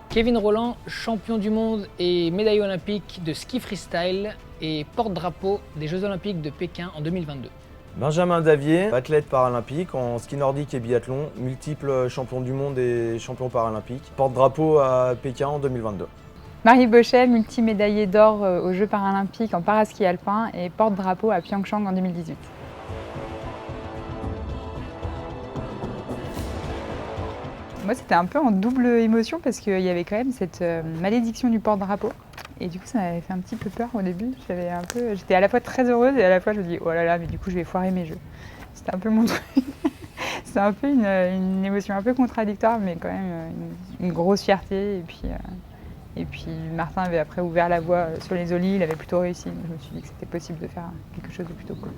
Kevin Rolland, champion du monde et médaillé olympique de ski freestyle et porte-drapeau des Jeux olympiques de Pékin en 2022. Benjamin Davier, athlète paralympique en ski nordique et biathlon, multiple champion du monde et champion paralympique, porte-drapeau à Pékin en 2022. Marie Bochel, multimédaillée d'or aux Jeux paralympiques en paraski alpin et porte-drapeau à Pyeongchang en 2018. Moi, c'était un peu en double émotion parce qu'il y avait quand même cette malédiction du porte-drapeau. Et du coup, ça m'avait fait un petit peu peur au début. J'étais à la fois très heureuse et à la fois je me dis oh là là, mais du coup, je vais foirer mes jeux. C'était un peu mon truc. C'était un peu une émotion un peu contradictoire, mais quand même une grosse fierté. Et puis Martin avait après ouvert la voie sur les ollies, il avait plutôt réussi. Donc je me suis dit que c'était possible de faire quelque chose de plutôt cool.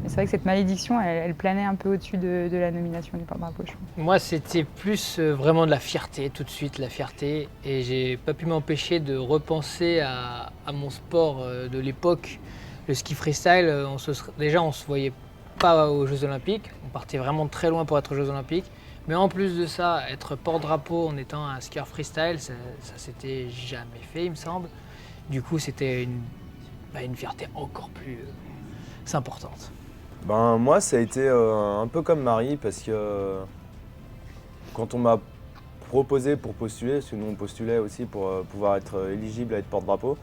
Mais c'est vrai que cette malédiction, elle planait un peu au-dessus de la nomination du porte-drapeau. Moi, c'était plus vraiment de la fierté, tout de suite, la fierté. Et j'ai pas pu m'empêcher de repenser à mon sport de l'époque, le ski freestyle. Déjà, on se voyait pas aux Jeux Olympiques. On partait vraiment très loin pour être aux Jeux Olympiques. Mais en plus de ça, être porte-drapeau en étant un skieur freestyle, ça s'était jamais fait, il me semble. Du coup, c'était une fierté encore plus importante. Moi, ça a été un peu comme Marie parce que quand on m'a proposé pour postuler, parce que nous on postulait aussi pour pouvoir être éligible à être porte-drapeau,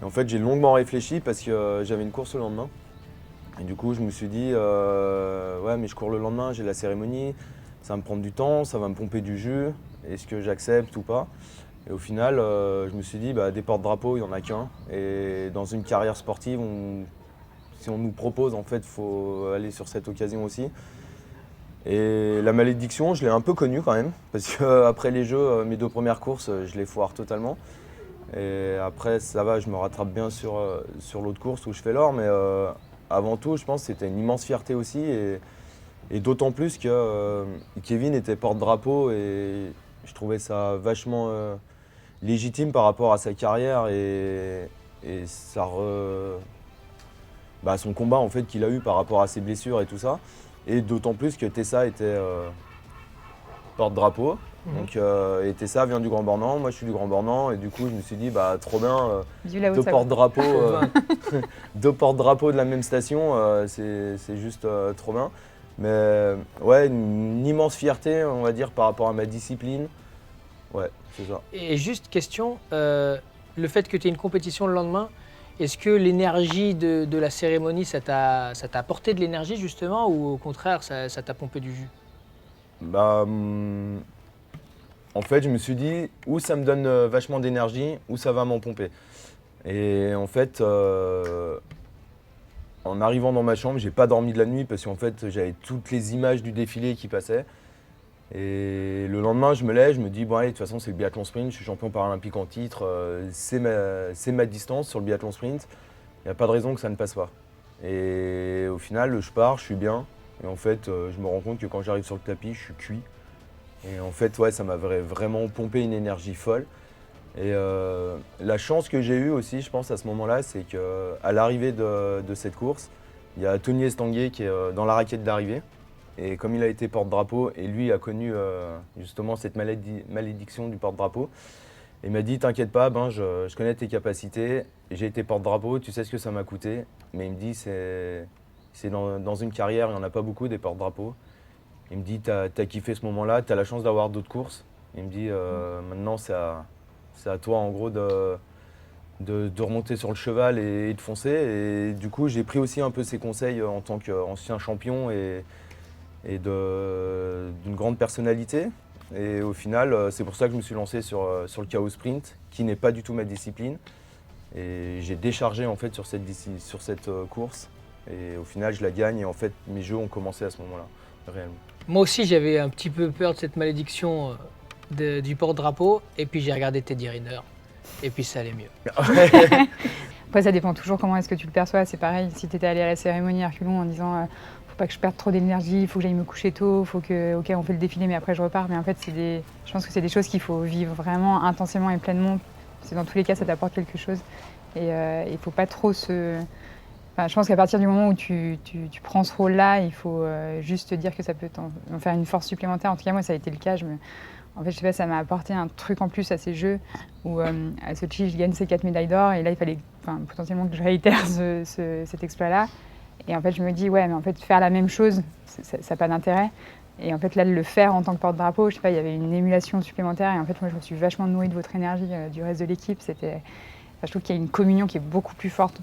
et en fait j'ai longuement réfléchi parce que j'avais une course le lendemain. Et du coup, je me suis dit, ouais, mais je cours le lendemain, j'ai la cérémonie. Ça va me prendre du temps, ça va me pomper du jus, est-ce que j'accepte ou pas? Et au final, je me suis dit, des porte-drapeaux, il n'y en a qu'un. Et dans une carrière sportive, si on nous propose, en fait, il faut aller sur cette occasion aussi. Et la malédiction, je l'ai un peu connue quand même, parce qu'après les Jeux, mes 2 premières courses, je les foire totalement. Et après, ça va, je me rattrape bien sur l'autre course où je fais l'or, mais avant tout, je pense que c'était une immense fierté aussi. Et d'autant plus que Kevin était porte-drapeau et je trouvais ça vachement légitime par rapport à sa carrière et son combat en fait, qu'il a eu par rapport à ses blessures et tout ça. Et d'autant plus que Tessa était porte-drapeau. Donc, et Tessa vient du Grand Bornand, moi je suis du Grand Bornand et du coup je me suis dit trop bien, deux porte-drapeaux de la même station, c'est juste trop bien. Mais ouais, une immense fierté, on va dire, par rapport à ma discipline. Ouais, c'est ça. Et juste question, le fait que tu aies une compétition le lendemain, est-ce que l'énergie de la cérémonie, ça t'a apporté de l'énergie justement ou au contraire, ça t'a pompé du jus? En fait, je me suis dit, ou ça me donne vachement d'énergie, ou ça va m'en pomper. Et en fait, en arrivant dans ma chambre, j'ai pas dormi de la nuit parce qu'en fait, j'avais toutes les images du défilé qui passaient. Et le lendemain, je me lève, je me dis, bon allez, de toute façon, c'est le biathlon sprint, je suis champion paralympique en titre, c'est ma distance sur le biathlon sprint. Il n'y a pas de raison que ça ne passe pas. Et au final, je pars, je suis bien. Et en fait, je me rends compte que quand j'arrive sur le tapis, je suis cuit. Et en fait, ouais, ça m'avait vraiment pompé une énergie folle. Et la chance que j'ai eue aussi, je pense, à ce moment-là, c'est qu'à l'arrivée de cette course, il y a Tony Estanguet qui est dans la raquette d'arrivée. Et comme il a été porte-drapeau, et lui a connu justement cette malédiction du porte-drapeau, il m'a dit, t'inquiète pas, je connais tes capacités, j'ai été porte-drapeau, tu sais ce que ça m'a coûté. Mais il me dit, c'est dans une carrière, il n'y en a pas beaucoup des porte-drapeaux. Il me dit, t'as kiffé ce moment-là, t'as la chance d'avoir d'autres courses. Il me dit, maintenant c'est à toi en gros de remonter sur le cheval et de foncer. Et du coup, j'ai pris aussi un peu ses conseils en tant qu'ancien champion et d'une grande personnalité. Et au final, c'est pour ça que je me suis lancé sur le chaos sprint, qui n'est pas du tout ma discipline. Et j'ai déchargé en fait sur cette course. Et au final, je la gagne. Et en fait, mes jeux ont commencé à ce moment-là, réellement. Moi aussi, j'avais un petit peu peur de cette malédiction du porte-drapeau. Et puis, j'ai regardé Teddy Riner. Et puis, ça allait mieux. Après, ça dépend toujours comment est-ce que tu le perçois. C'est pareil, si tu étais allé à la cérémonie à reculons en disant faut pas que je perde trop d'énergie, il faut que j'aille me coucher tôt, faut que, ok, on fait le défilé, mais après je repars. Mais en fait, je pense que c'est des choses qu'il faut vivre vraiment intensément et pleinement. C'est dans tous les cas, ça t'apporte quelque chose. Et il faut pas trop Enfin, je pense qu'à partir du moment où tu prends ce rôle-là, il faut juste te dire que ça peut en faire une force supplémentaire. En tout cas, moi, ça a été le cas. En fait, je sais pas, ça m'a apporté un truc en plus à ces jeux où à Sochi, je gagne ces 4 médailles d'or et là, il fallait potentiellement que je réitère cet exploit-là. Et en fait, je me dis, ouais, mais en fait, faire la même chose, ça n'a pas d'intérêt. Et en fait, là, de le faire en tant que porte-drapeau, je sais pas, il y avait une émulation supplémentaire. Et en fait, moi, je me suis vachement nourrie de votre énergie, du reste de l'équipe. Je trouve qu'il y a une communion qui est beaucoup plus forte.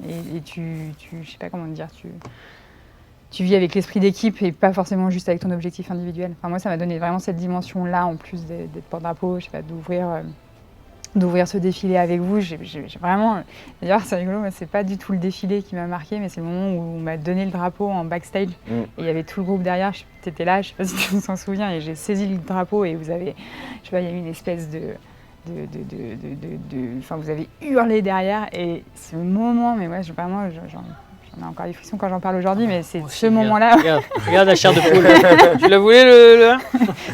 Et je sais pas comment dire, tu vis avec l'esprit d'équipe et pas forcément juste avec ton objectif individuel. Enfin, moi, ça m'a donné vraiment cette dimension-là, en plus d'être porte-drapeau, je sais pas, d'ouvrir ce défilé avec vous. J'ai vraiment... D'ailleurs, c'est rigolo, moi, c'est pas du tout le défilé qui m'a marqué, mais c'est le moment où on m'a donné le drapeau en backstage. Et il y avait tout le groupe derrière, t'étais là, je sais pas si tu t'en souviens, et j'ai saisi le drapeau et vous avez... Je sais pas, il y a eu une espèce enfin, vous avez hurlé derrière et ce moment, mais moi, vraiment, j'en ai encore des frissons quand j'en parle aujourd'hui, mais c'est ce moment-là. Regarde la chair de poule. Tu la voulais le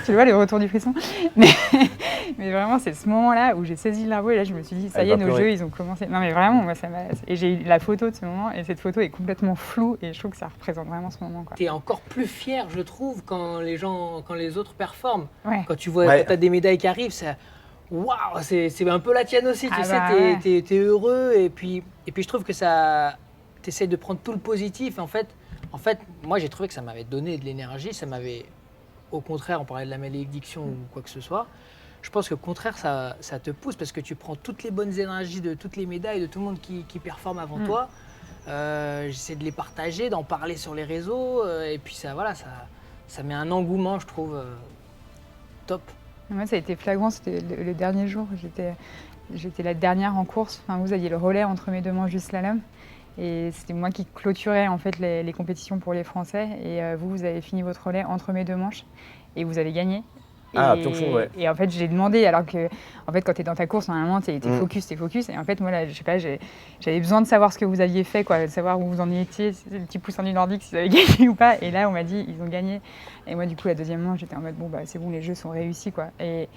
Tu le vois, le retour du frisson. Mais vraiment, c'est ce moment-là où j'ai saisi le drapeau et là, je me suis dit, ça y est, nos jeux, ils ont commencé. Non, mais vraiment, moi, ça m'a. Et j'ai eu la photo de ce moment et cette photo est complètement floue et je trouve que ça représente vraiment ce moment. Tu es encore plus fier, je trouve, quand les autres performent. Ouais. Quand tu vois, quand tu as des médailles qui arrivent, ça. Waouh, c'est un peu la tienne aussi, tu sais, t'es heureux et puis je trouve que ça, t'essayes de prendre tout le positif. En fait, moi j'ai trouvé que ça m'avait donné de l'énergie, ça m'avait, au contraire, on parlait de la malédiction ou quoi que ce soit, je pense qu'au contraire ça te pousse parce que tu prends toutes les bonnes énergies de toutes les médailles, de tout le monde qui performe avant toi, j'essaie de les partager, d'en parler sur les réseaux et puis ça met un engouement, je trouve, top. Moi, ça a été flagrant, c'était le dernier jour. J'étais la dernière en course. Enfin, vous aviez le relais entre mes deux manches du slalom. Et c'était moi qui clôturais en fait, les compétitions pour les Français. Et vous avez fini votre relais entre mes deux manches. Et vous avez gagné. Et en fait, j'ai demandé, alors que en fait, quand tu es dans ta course, normalement, tu es focus. Et en fait, moi, là, je sais pas, j'avais besoin de savoir ce que vous aviez fait, quoi, de savoir où vous en étiez, le petit poussin du Nordique, s'ils avaient gagné ou pas. Et là, on m'a dit, ils ont gagné. Et moi, du coup, la deuxième manche, j'étais en mode, bon, bah, c'est bon, les jeux sont réussis, quoi. Et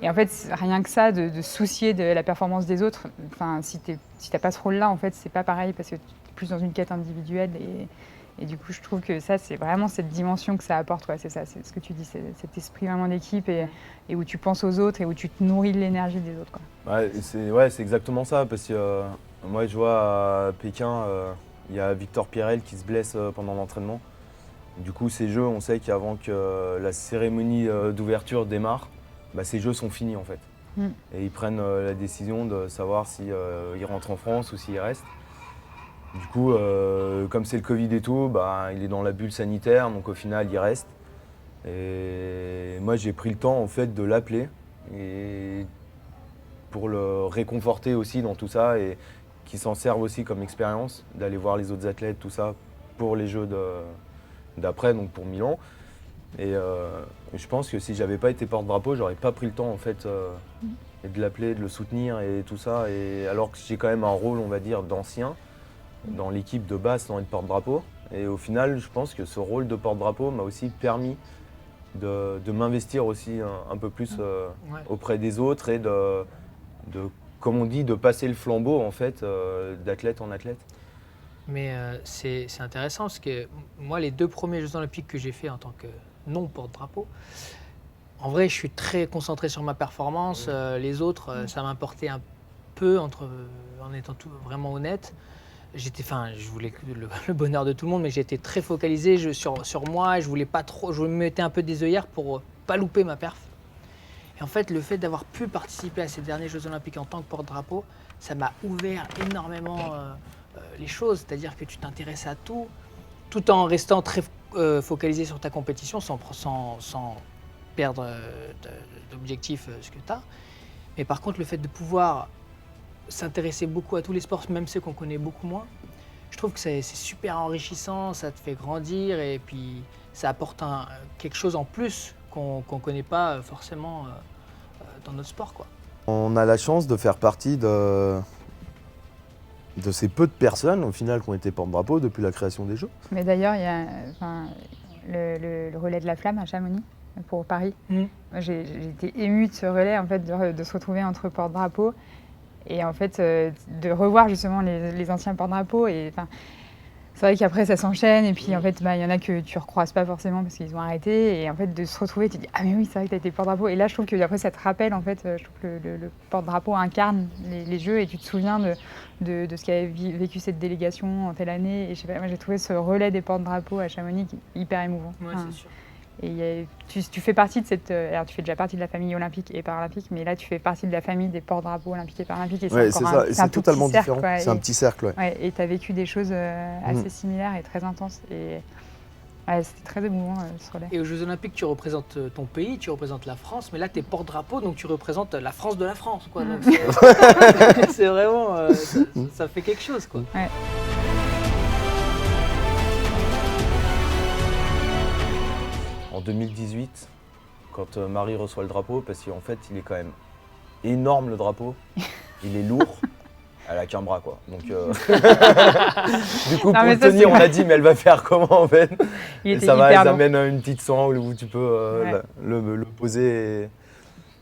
en fait, rien que ça, de soucier de la performance des autres, enfin, si t'as pas ce rôle-là, en fait, c'est pas pareil, parce que tu es plus dans une quête individuelle. Et du coup, je trouve que ça, c'est vraiment cette dimension que ça apporte. C'est ça, c'est ce que tu dis, c'est cet esprit vraiment d'équipe et où tu penses aux autres et où tu te nourris de l'énergie des autres. Quoi. C'est exactement ça. Parce que moi, je vois à Pékin, il y a Victor Pierrel qui se blesse pendant l'entraînement. Du coup, ces jeux, on sait qu'avant que la cérémonie d'ouverture démarre, ces jeux sont finis en fait. Et ils prennent la décision de savoir s'ils rentrent en France ou s'ils restent. Du coup, comme c'est le Covid et tout, il est dans la bulle sanitaire, donc au final, il reste. Et moi, j'ai pris le temps en fait de l'appeler et pour le réconforter aussi dans tout ça et qu'il s'en serve aussi comme expérience, d'aller voir les autres athlètes, tout ça, pour les Jeux d'après, donc pour Milan. Et je pense que si j'avais pas été porte-drapeau, j'aurais pas pris le temps en fait de l'appeler, de le soutenir et tout ça. Et alors que j'ai quand même un rôle, on va dire, d'ancien dans l'équipe de base sans être porte-drapeau. Et au final, je pense que ce rôle de porte-drapeau m'a aussi permis de m'investir aussi un peu plus auprès des autres et de, comme on dit, de passer le flambeau en fait d'athlète en athlète. Mais c'est intéressant parce que moi, les 2 premiers Jeux Olympiques que j'ai fait en tant que non porte-drapeau, en vrai, je suis très concentré sur ma performance. Les autres, ça m'importait un peu en étant vraiment honnête. Je voulais le bonheur de tout le monde, mais j'étais très focalisé sur moi. Je voulais pas trop, je me mettais un peu des œillères pour pas louper ma perf. Et en fait, le fait d'avoir pu participer à ces derniers Jeux Olympiques en tant que porte-drapeau, ça m'a ouvert énormément les choses. C'est-à-dire que tu t'intéresses à tout en restant très focalisé sur ta compétition, sans perdre d'objectif ce que tu as. Mais par contre, le fait de pouvoir s'intéresser beaucoup à tous les sports, même ceux qu'on connaît beaucoup moins, je trouve que c'est super enrichissant, ça te fait grandir et puis ça apporte quelque chose en plus qu'on ne connaît pas forcément dans notre sport, quoi. On a la chance de faire partie de ces peu de personnes au final qui ont été porte-drapeau depuis la création des Jeux. Mais d'ailleurs, il y a le relais de la flamme à Chamonix pour Paris. Moi, j'ai été émue de ce relais, en fait, de se retrouver entre porte-drapeau. Et en fait, de revoir justement les anciens porte-drapeaux. Et c'est vrai qu'après, ça s'enchaîne. Et puis, en fait, il y en a que tu ne recroises pas forcément parce qu'ils ont arrêté. Et en fait, de se retrouver, tu te dis, ah, mais oui, c'est vrai que tu as été porte-drapeau. Et là, je trouve que après, ça te rappelle, en fait, je trouve que le porte-drapeau incarne les jeux. Et tu te souviens de ce qu'avait vécu cette délégation en telle année. Et je sais pas, moi, j'ai trouvé ce relais des porte-drapeaux à Chamonix hyper émouvant. Ouais, c'est sûr. Et tu fais partie de cette... alors, tu fais déjà partie de la famille olympique et paralympique, mais là, tu fais partie de la famille des porte-drapeaux olympiques et paralympiques. Et c'est ça, c'est totalement différent. C'est un petit cercle, et tu as vécu des choses assez similaires et très intenses. Et c'était très émouvant, ce relais. Et aux Jeux Olympiques, tu représentes ton pays, tu représentes la France, mais là, tu es porte-drapeau, donc tu représentes la France de la France, quoi. Donc c'est vraiment... ça fait quelque chose, quoi. Ouais. En 2018, quand Marie reçoit le drapeau, parce qu'en fait, il est quand même énorme le drapeau, il est lourd, elle a qu'un bras quoi. Donc, du coup, pour le tenir, on a dit, mais elle va faire comment en fait? Et ça va, elle amène une petite sangle où tu peux le poser. Et...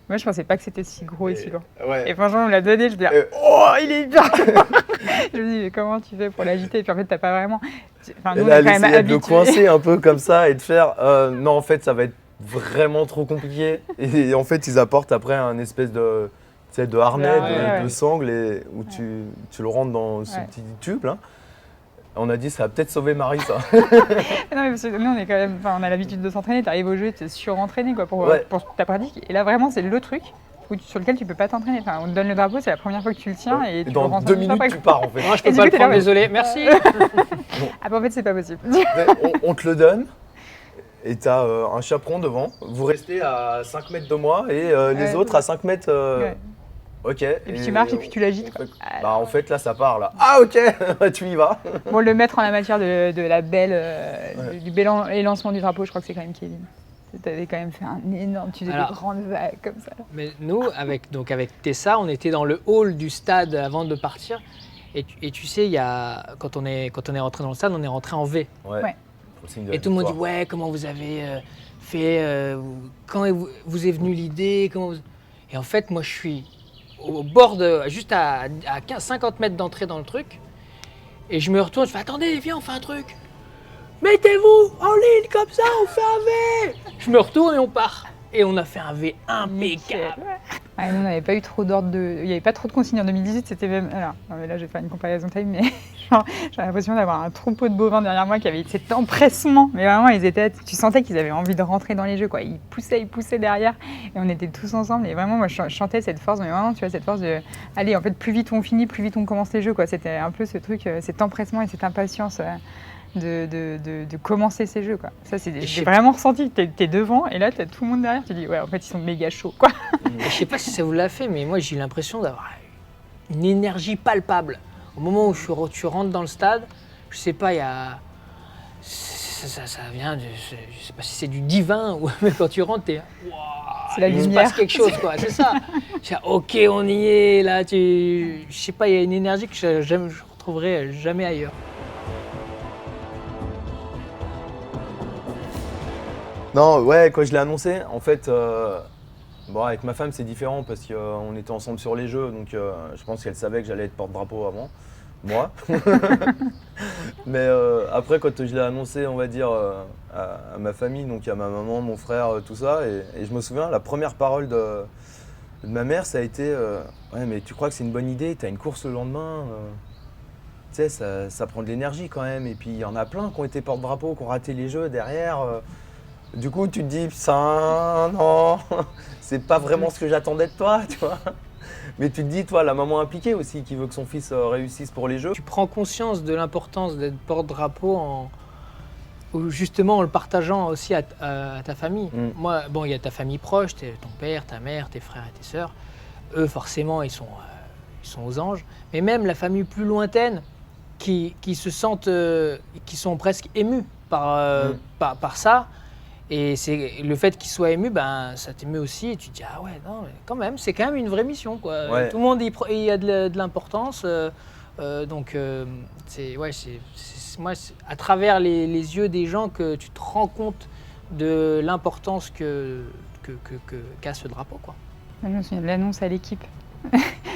Moi, je pensais pas que c'était si gros et si lourd. Ouais. Et franchement, on me l'a donné, je me dis, oh, il est bien. Je me dis, mais comment tu fais pour l'agiter? Et puis en fait, t'as pas vraiment. Enfin, nous, on est quand même habitués. De coincer un peu comme ça et de faire. Non, en fait, ça va être vraiment trop compliqué. Et en fait, ils apportent après un espèce de harnais, de sangle où tu le rentres dans ce petit tube là. On a dit ça va peut-être sauver Marie ça. Non mais parce que nous on est quand même, on a l'habitude de s'entraîner, tu arrives au jeu, tu es surentraîné quoi pour ta pratique. Et là vraiment c'est le truc sur lequel tu peux pas t'entraîner. Enfin, on te donne le drapeau, c'est la première fois que tu le tiens et tu dans le rentres 2 minutes tu pars en fait. Moi je peux pas le prendre, désolé, merci. Ah bah en fait c'est pas possible. On te le donne. Et tu as un chaperon devant. Vous restez à 5 mètres de moi et les autres à 5 mètres. Ok. Et puis tu marches et puis tu l'agites. Bah en fait là ça part là. Ah ok, tu y vas. Bon le maître en la matière de la belle, du bel élancement du drapeau, je crois que c'est quand même Kevin. Tu avais quand même fait un énorme, tu faisais des grandes vagues comme ça. Mais nous, avec Tessa, on était dans le hall du stade avant de partir. Et tu sais, quand on est rentré dans le stade, on est rentré en V. Ouais. Et tout le monde dit ouais, comment vous avez fait, quand vous est venue l'idée, Et en fait, moi je suis au bord juste à 50 mètres d'entrée dans le truc. Et je me retourne, je fais attendez, viens, on fait un truc. Mettez-vous en ligne comme ça, on fait un V. Je me retourne et on part. Et on a fait un V impeccable. Ouais, nous, on n'avait pas eu trop d'ordre il n'y avait pas trop de consignes en 2018, c'était même... Alors, là, je vais faire une comparaison time, mais j'ai l'impression d'avoir un troupeau de bovins derrière moi qui avait cet empressement. Mais vraiment, tu sentais qu'ils avaient envie de rentrer dans les jeux, quoi. Ils poussaient derrière et on était tous ensemble. Et vraiment, moi, je chantais cette force, mais vraiment, tu vois, cette force de... Allez, en fait, plus vite on finit, plus vite on commence les jeux, quoi. C'était un peu ce truc, cet empressement et cette impatience... De commencer ces jeux quoi. Ça j'ai vraiment ressenti que t'es devant et là t'as tout le monde derrière, tu dis ouais en fait ils sont méga chauds quoi. Je sais pas si ça vous l'a fait mais moi j'ai eu l'impression d'avoir une énergie palpable. Au moment où tu rentres dans le stade, je sais pas, ça vient je sais pas si c'est du divin ou mais quand tu rentres t'es c'est la lumière. Il se passe quelque chose quoi, c'est ça. Ok on y est là, je sais pas, il y a une énergie que je retrouverai jamais ailleurs. Non, ouais, quand je l'ai annoncé, en fait, avec ma femme c'est différent parce qu'on était ensemble sur les jeux, donc je pense qu'elle savait que j'allais être porte-drapeau avant, moi. Mais après, quand je l'ai annoncé, on va dire, à ma famille, donc à ma maman, mon frère, tout ça, et je me souviens, la première parole de ma mère, ça a été ouais, mais tu crois que c'est une bonne idée, t'as une course le lendemain tu sais, ça prend de l'énergie quand même, et puis il y en a plein qui ont été porte-drapeau, qui ont raté les jeux derrière. Du coup, tu te dis, ça, non, c'est pas vraiment ce que j'attendais de toi, tu vois. Mais tu te dis, toi, la maman impliquée aussi, qui veut que son fils réussisse pour les jeux. Tu prends conscience de l'importance d'être porte-drapeau justement en le partageant aussi à ta famille. Moi, bon, il y a ta famille proche, ton père, ta mère, tes frères et tes sœurs. Eux, forcément, ils sont aux anges. Mais même la famille plus lointaine, qui se sentent, qui sont presque émus par ça. Et c'est le fait qu'il soit ému, ça t'émeut aussi et tu te dis ah ouais non mais quand même c'est quand même une vraie mission quoi. Ouais. Tout le monde y a de l'importance donc moi à travers les yeux des gens que tu te rends compte de l'importance qu'a ce drapeau quoi. Je me souviens de l'annonce à l'équipe.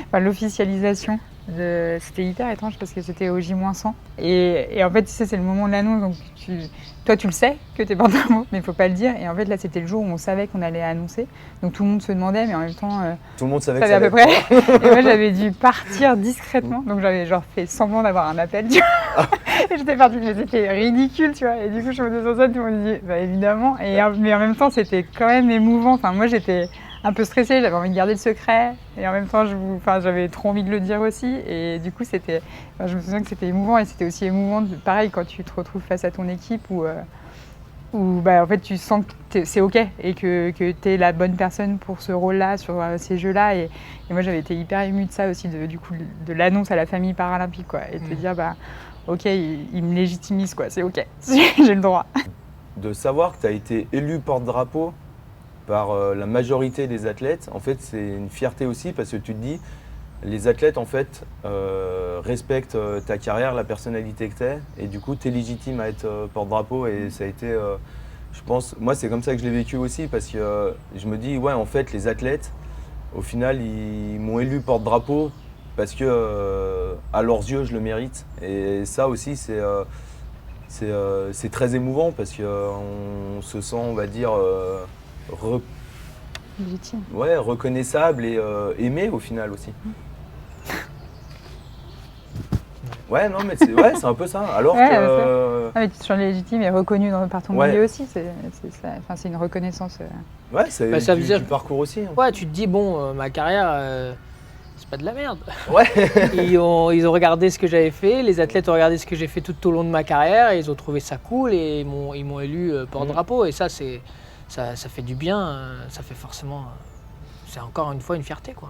enfin, l'officialisation. C'était hyper étrange parce que c'était au J-100. Et en fait, tu sais, c'est le moment de l'annonce. Donc toi, tu le sais que t'es porte-drapeau, mais il faut pas le dire. Et en fait, là, c'était le jour où on savait qu'on allait annoncer. Donc tout le monde se demandait, mais en même temps, tout le monde savait que ça allait à peu près. Et moi, j'avais dû partir discrètement. Donc j'avais genre fait semblant d'avoir un appel, tu vois. Et j'étais partie, mais c'était ridicule, tu vois. Et du coup, je me sur scène, tout le monde dit, bah évidemment. Mais en même temps, c'était quand même émouvant. Enfin, moi, j'étais un peu stressée, j'avais envie de garder le secret. Et en même temps, j'avais trop envie de le dire aussi. Et du coup, je me souviens que c'était émouvant. Et c'était aussi émouvant, pareil, quand tu te retrouves face à ton équipe où bah, en fait, tu sens que c'est OK et que tu es la bonne personne pour ce rôle-là, sur ces jeux-là. Et moi, j'avais été hyper émue de ça aussi, de l'annonce à la famille paralympique, quoi. Et de te dire, bah, OK, il me légitimise, quoi. C'est OK, j'ai le droit. De savoir que tu as été élu porte-drapeau par la majorité des athlètes, en fait, c'est une fierté aussi parce que tu te dis, les athlètes, en fait, respectent ta carrière, la personnalité que tu es, et du coup, tu es légitime à être porte-drapeau. Et ça a été, je pense, moi, c'est comme ça que je l'ai vécu aussi, parce que je me dis, ouais, en fait, les athlètes, au final, ils m'ont élu porte-drapeau parce que, à leurs yeux, je le mérite. Et ça aussi, c'est très émouvant parce qu'on se sent, on va dire, légitime. Ouais, reconnaissable et aimé au final aussi. Ouais, non, mais c'est un peu ça. Alors que. Ah, mais tu te sens légitime et reconnu par ton milieu aussi. C'est une reconnaissance. Ouais, ça veut dire du parcours aussi. Hein. Ouais, tu te dis, bon, ma carrière, c'est pas de la merde. Ouais. ils ont regardé ce que j'avais fait, les athlètes ont regardé ce que j'ai fait tout au long de ma carrière, et ils ont trouvé ça cool et ils m'ont élu porte-drapeau. Et ça, ça fait du bien, ça fait forcément. C'est encore une fois une fierté, quoi.